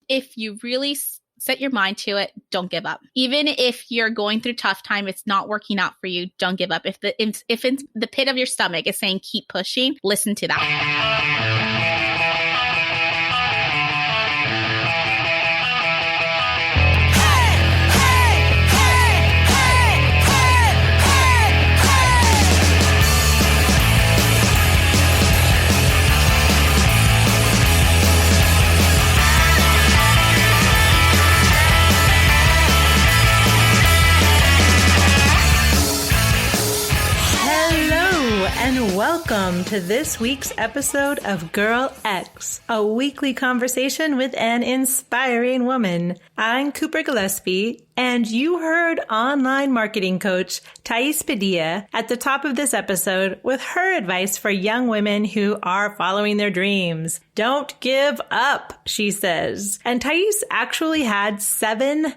If you really set your mind to it, don't give up. Even if you're going through tough time, it's not working out for you, don't give up. If the pit of your stomach is saying keep pushing, listen to that. And welcome to this week's episode of Girl X, a weekly conversation with an inspiring woman. I'm Cooper Gillespie, and you heard online marketing coach Thais Padilla at the top of this episode with her advice for young women who are following their dreams. Don't give up, she says. And Thais actually had seven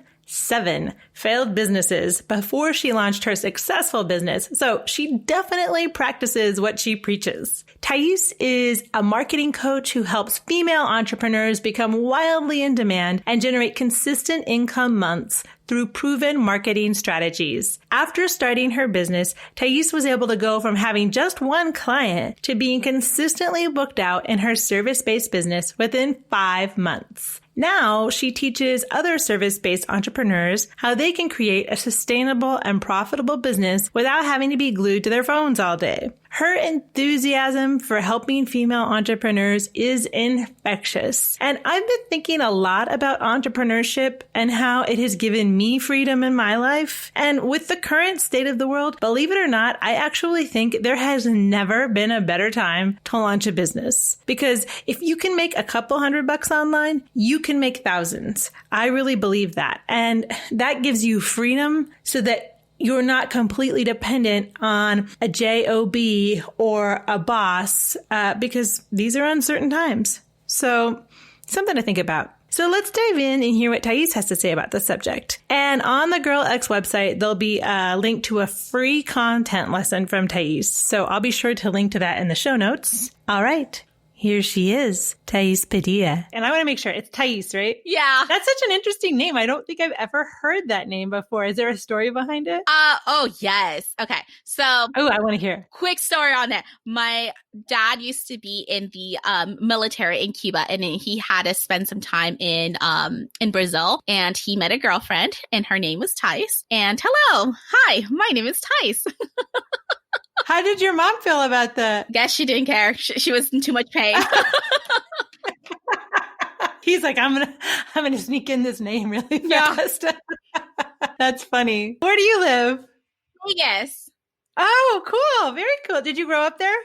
failed businesses before she launched her successful business. So she definitely practices what she preaches. Thais is a marketing coach who helps female entrepreneurs become wildly in demand and generate consistent income months through proven marketing strategies. After starting her business, Thais was able to go from having just one client to being consistently booked out in her service-based business within 5 months. Now, she teaches other service-based entrepreneurs how they can create a sustainable and profitable business without having to be glued to their phones all day. Her enthusiasm for helping female entrepreneurs is infectious. And I've been thinking a lot about entrepreneurship and how it has given me freedom in my life. And with the current state of the world, believe it or not, I actually think there has never been a better time to launch a business. Because if you can make a couple $100 online, you can make thousands. I really believe that. And that gives you freedom so that you're not completely dependent on a job or a boss because these are uncertain times. So something to think about. So let's dive in and hear what Thais has to say about the subject. And on the Girl X website, there'll be a link to a free content lesson from Thais. So I'll be sure to link to that in the show notes. All right. Here she is, Thais Padilla. And I want to make sure it's Thais, right? Yeah. That's such an interesting name. I don't think I've ever heard that name before. Is there a story behind it? Oh, yes. Okay. So. Oh, I want to hear. Quick story on it. My dad used to be in the military in Cuba, and he had to spend some time in Brazil, and he met a girlfriend, and her name was Thais. And hello. Hi, my name is Thais. How did your mom feel about that? Guess she didn't care. She was in too much pain. He's like, I'm gonna sneak in this name really fast. Yeah. That's funny. Where do you live? Vegas. Oh, cool. Very cool. Did you grow up there?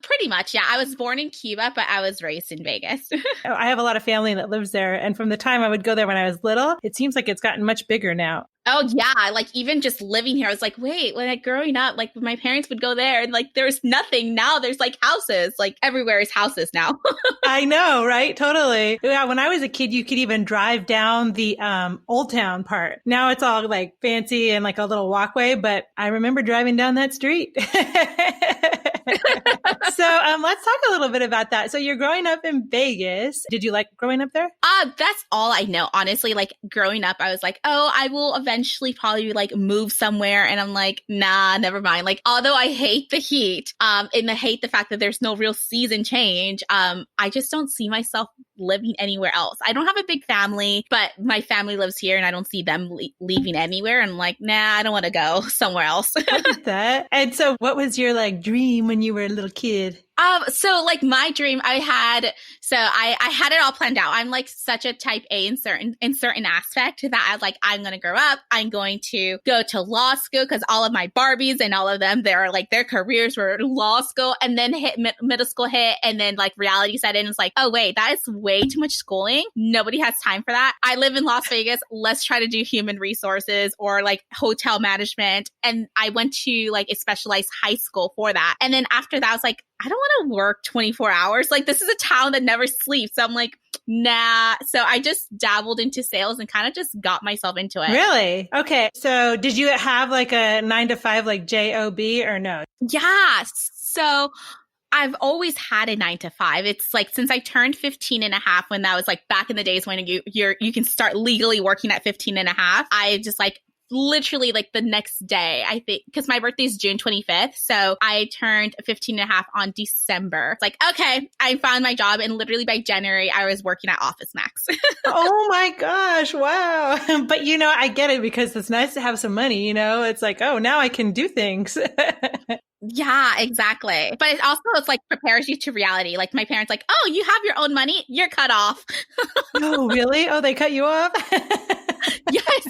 Pretty much, yeah. I was born in Cuba, but I was raised in Vegas. I have a lot of family that lives there. And from the time I would go there when I was little, it seems like it's gotten much bigger now. Oh, yeah. Like, even just living here, I was like, wait, when growing up, like, my parents would go there and, like, there's nothing. Now there's, like, houses. Like, everywhere is houses now. I know, right? Totally. Yeah, when I was a kid, you could even drive down the Old Town part. Now it's all, like, fancy and, like, a little walkway. But I remember driving down that street. So let's talk a little bit about that. So you're growing up in Vegas. Did you like growing up there? That's all I know. Honestly, like growing up, I was like, oh, I will eventually probably like move somewhere. And I'm like, nah, never mind. Like, although I hate the heat, and I hate the fact that there's no real season change, I just don't see myself living anywhere else. I don't have a big family, but my family lives here and I don't see them leaving anywhere. And I'm like, nah, I don't want to go somewhere else. That. And so what was your like dream when you were a little kid? So like my dream, I had it all planned out. I'm like such a type A in certain aspect that I was like, I'm going to grow up. I'm going to go to law school because all of my Barbies and all of them, their careers were law school, and then middle school hit, and then like reality set in. It's like, oh wait, that is way too much schooling. Nobody has time for that. I live in Las Vegas. Let's try to do human resources or like hotel management. And I went to like a specialized high school for that. And then after that, I was like, I don't want to work 24 hours. Like, this is a town that never sleeps. So I'm like, nah. So I just dabbled into sales and kind of just got myself into it. Really? Okay. So did you have like a 9 to 5, like job or no? Yeah. So I've always had a 9 to 5. It's like since I turned 15 and a half, when that was like back in the days when you can start legally working at 15 and a half. I just like literally like the next day, I think, because my birthday is June 25th. So I turned 15 and a half on December. It's like, okay, I found my job. And literally by January, I was working at Office Max. Oh my gosh. Wow. But I get it because it's nice to have some money, it's like, oh, now I can do things. Yeah, exactly. But it's like prepares you to reality. Like my parents like, oh, you have your own money. You're cut off. Oh, really? Oh, they cut you off? Yes.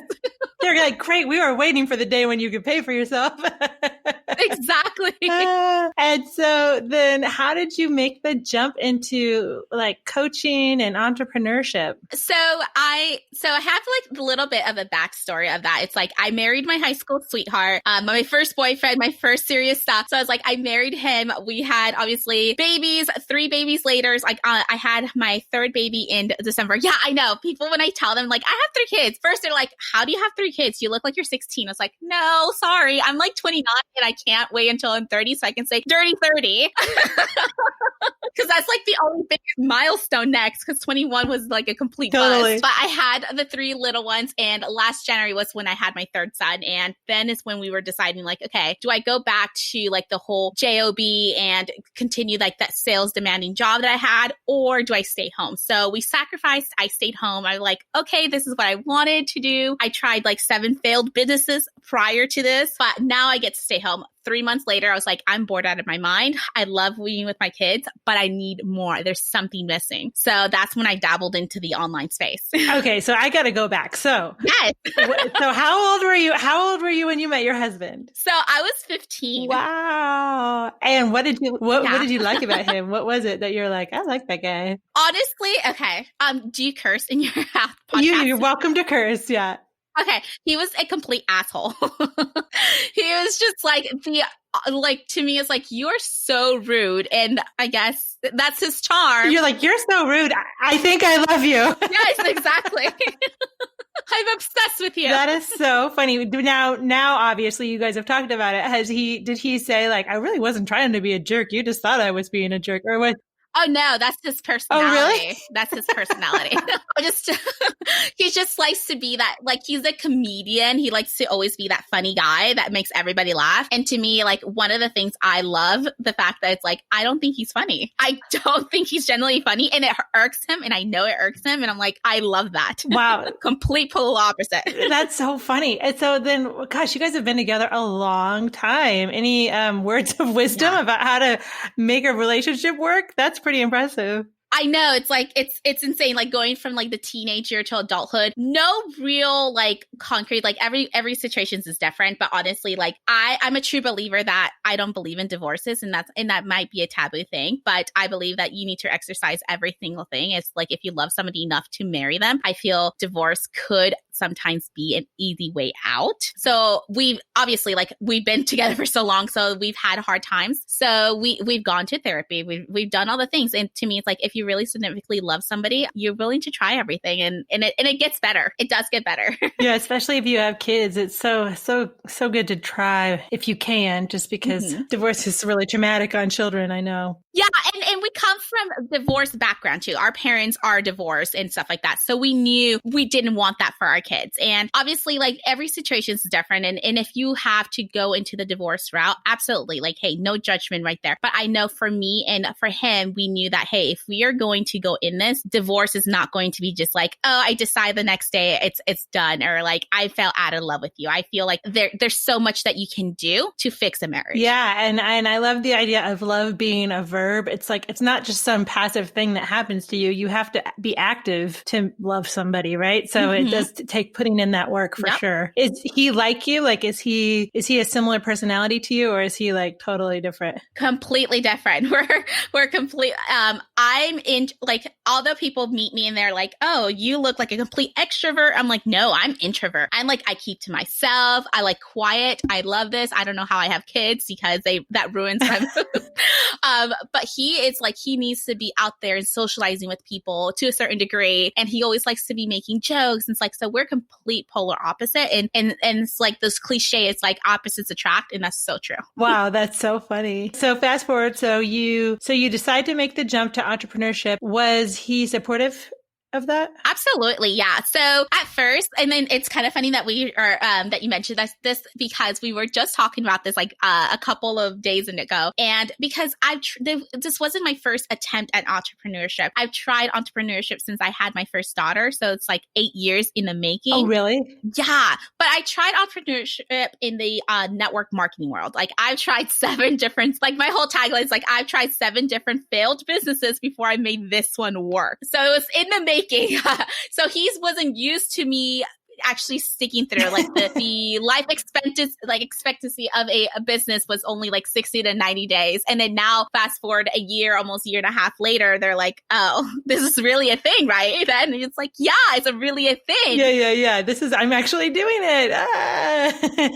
They're like, great. We were waiting for the day when you could pay for yourself. Exactly. And so then how did you make the jump into like coaching and entrepreneurship? So I have like a little bit of a backstory of that. It's like I married my high school sweetheart, my first boyfriend, my first serious stuff. So I was like, I married him. We had obviously babies, 3 babies later. Like I had my 3rd baby in December. Yeah, I know. People, when I tell them like I have 3 kids, first they're like, how do you have 3 kids? You look like you're 16. I was like, no, sorry. I'm like 29 and I can't wait until I'm 30 so I can say dirty 30. Because that's like the only big milestone next, because 21 was like a complete bust. But I had the 3 little ones, and last January was when I had my 3rd son. And then is when we were deciding like, okay, do I go back to like the whole job and continue like that sales demanding job that I had, or do I stay home? So we sacrificed. I stayed home. I was like, okay, this is what I wanted to do. I tried like 7 failed businesses prior to this, but now I get to stay home. 3 months later, I was like, I'm bored out of my mind. I love being with my kids, but I need more. There's something missing. So that's when I dabbled into the online space. Okay, so I got to go back. So yes. So how old were you? How old were you when you met your husband? So I was 15. Wow. And what did you like about him? What was it that you're like, I like that guy? Honestly, okay. Do you curse in your podcast? You're welcome to curse. Yeah. Okay, he was a complete asshole. He was just like to me, it's like, you're so rude. And I guess that's his charm. You're like, you're so rude. I think I love you. Yes, exactly. I'm obsessed with you. That is so funny. Now, obviously you guys have talked about it. Did he say like, I really wasn't trying to be a jerk. You just thought I was being a jerk, or what? Oh no, that's his personality. Oh, really? That's his personality. He just likes to be that, like, he's a comedian. He likes to always be that funny guy that makes everybody laugh. And to me, like, one of the things I love, the fact that it's like, I don't think he's funny. I don't think he's generally funny, and it irks him, and I know it irks him. And I'm like, I love that. Wow. Complete polar opposite. That's so funny. And so then, gosh, you guys have been together a long time. Any words of wisdom about how to make a relationship work? That's pretty impressive. I know, it's like, it's insane. Like going from like the teenage year to adulthood, no real like concrete, like every situation is different. But honestly, like I'm a true believer that I don't believe in divorces, and that might be a taboo thing. But I believe that you need to exercise every single thing. It's like, if you love somebody enough to marry them, I feel divorce could sometimes be an easy way out. So we've obviously, like, we've been together for so long, so we've had hard times. So we've gone to therapy. We've done all the things. And to me, it's like, if you really significantly love somebody, you're willing to try everything, and it gets better. It does get better. Yeah, especially if you have kids. It's so good to try if you can, just because divorce is really traumatic on children, I know. Yeah, and we come from a divorce background too. Our parents are divorced and stuff like that. So we knew we didn't want that for our kids. And obviously, like, every situation is different. And if you have to go into the divorce route, absolutely, like, hey, no judgment right there. But I know for me and for him, we knew that, hey, if we are going to go in this, divorce is not going to be just like, oh, I decide the next day it's done, or like, I fell out of love with you. I feel like there's so much that you can do to fix a marriage. Yeah. And I love the idea of love being a verb. It's like, it's not just some passive thing that happens to you. You have to be active to love somebody, right? So it does take putting in that work for sure. Is he like you? Like, is he a similar personality to you, or is he like totally different? Completely different. We're complete. I'm in, like, although people meet me and they're like, oh, you look like a complete extrovert. I'm like, no, I'm introvert. I'm like, I keep to myself. I like quiet. I love this. I don't know how I have kids, because that ruins my but he is like, he needs to be out there and socializing with people to a certain degree. And he always likes to be making jokes. And it's like, so we're complete polar opposite. And it's like this cliche, it's like opposites attract. And that's so true. Wow, that's so funny. So fast forward, so you decide to make the jump to entrepreneurship. Was he supportive of that? Absolutely. Yeah. So at first, and then it's kind of funny that we are, that you mentioned this because we were just talking about this like a couple of days ago. And because this wasn't my first attempt at entrepreneurship. I've tried entrepreneurship since I had my first daughter. So it's like 8 years in the making. Oh, really? Yeah. But I tried entrepreneurship in the network marketing world. Like I've tried 7 different, like my whole tagline is like, I've tried 7 different failed businesses before I made this one work. So it was in the making. So he wasn't used to me actually sticking through. Like the life expectancy of a business was only like 60 to 90 days. And then now fast forward a year, almost a year and a half later, they're like, oh, this is really a thing, right? And it's like, yeah, it's really a thing. Yeah. I'm actually doing it.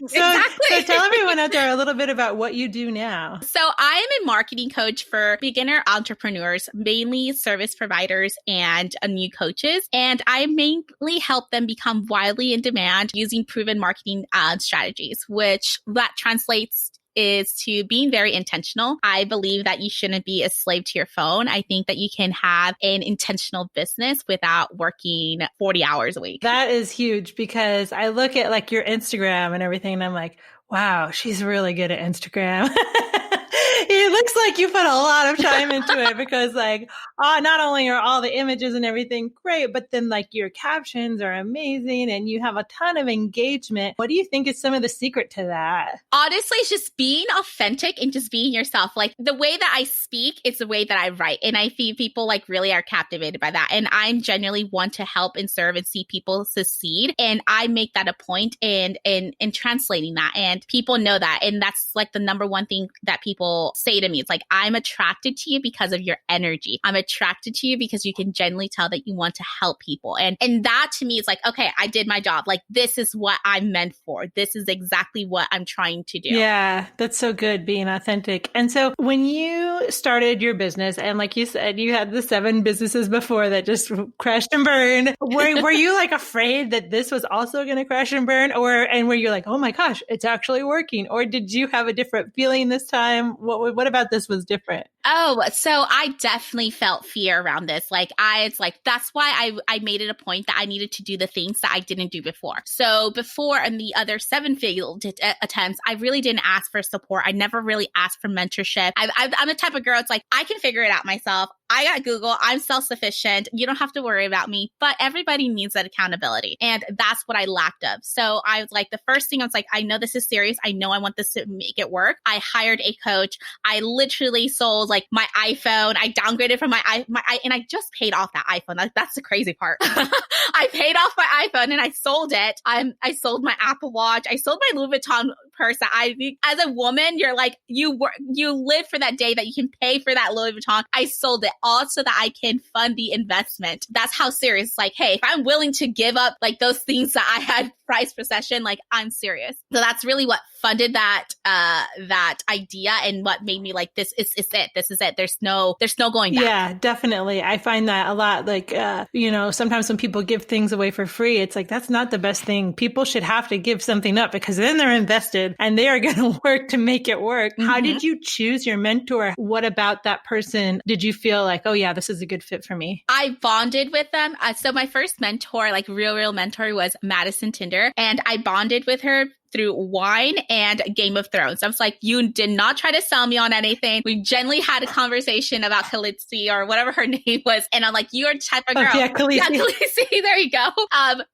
Exactly. So tell everyone out there a little bit about what you do now. So I am a marketing coach for beginner entrepreneurs, mainly service providers and new coaches. And I mainly help them become wildly in demand using proven marketing strategies, which that translates is to being very intentional. I believe that you shouldn't be a slave to your phone. I think that you can have an intentional business without working 40 hours a week. That is huge because I look at like your Instagram and everything and I'm like, wow, she's really good at Instagram. It looks like you put a lot of time into it because like, not only are all the images and everything great, but then like your captions are amazing and you have a ton of engagement. What do you think is some of the secret to that? Honestly, it's just being authentic and just being yourself. Like the way that I speak, it's the way that I write. And I feel people like really are captivated by that. And I'm genuinely want to help and serve and see people succeed. And I make that a point in translating that. And people know that. And that's like the number one thing that people say to me. It's like, I'm attracted to you because of your energy. I'm attracted to you because you can genuinely tell that you want to help people. And that to me is like, okay, I did my job. Like, this is what I'm meant for. This is exactly what I'm trying to do. Yeah, that's so good, being authentic. And so when you started your business, and like you said, you had the 7 businesses before that just crashed and burned. Were you like afraid that this was also going to crash and burn? And were you like, oh my gosh, it's actually working? Or did you have a different feeling this time? What about this was different? Oh, so I definitely felt fear around this. That's why I made it a point that I needed to do the things that I didn't do before. So before in the other 7 failed attempts, I really didn't ask for support. I never really asked for mentorship. I'm the type of girl, it's like, I can figure it out myself. I got Google. I'm self-sufficient. You don't have to worry about me, but everybody needs that accountability. And that's what I lacked of. So I was like, the first thing I was like, I know this is serious. I know I want this to make it work. I hired a coach. I literally sold like my iPhone. I downgraded from and I just paid off that iPhone. That's the crazy part. I paid off my iPhone and I sold it. I sold my Apple Watch. I sold my Louis Vuitton purse. As a woman, you're like, you live for that day that you can pay for that Louis Vuitton. I sold it all so that I can fund the investment. That's how serious. Like, hey, if I'm willing to give up like those things that I had prized possession, like I'm serious. So that's really what funded that idea and what made me like, this is it. This is it. There's no going back. Yeah, definitely. I find that a lot. Like, sometimes when people give things away for free, it's like, that's not the best thing. People should have to give something up because then they're invested and they are going to work to make it work. Mm-hmm. How did you choose your mentor? What about that person did you feel like, oh yeah, this is a good fit for me? I bonded with them. So my first mentor, like real mentor, was Madison Tinder. And I bonded with her through wine and Game of Thrones. I was like, you did not try to sell me on anything. We generally had a conversation about Khaleesi or whatever her name was. And I'm like, you're the type of girl. Oh, yeah, Khaleesi. Yeah, Khaleesi. There you go.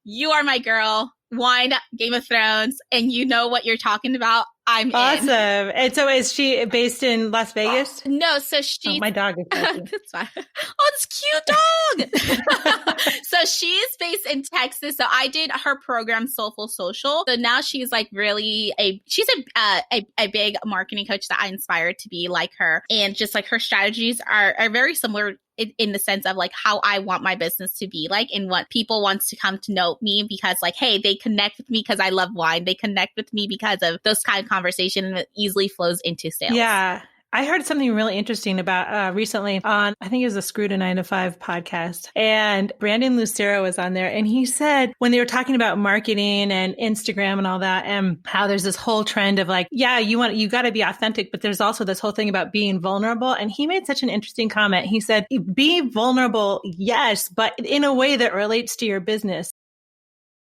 You are my girl. Wine, Game of Thrones, and you know what you're talking about. I'm awesome. in. And so is she based in Las Vegas? No, so she's... my dog is That's fine. Oh, this cute dog! So she's based in Texas. So I did her program, Soulful Social. So now she's like really she's a big marketing coach that I inspired to be like her. And just like her strategies are very similar in the sense of like how I want my business to be like and what people want to come to know me because like, hey, they connect with me because I love wine. They connect with me because of those kind of conversation and it easily flows into sales. Yeah. I heard something really interesting about recently on, I think it was a Screw to 9 to 5 podcast. And Brandon Lucero was on there. And he said when they were talking about marketing and Instagram and all that, and how there's this whole trend of like, yeah, you got to be authentic, but there's also this whole thing about being vulnerable. And he made such an interesting comment. He said, be vulnerable, yes, but in a way that relates to your business.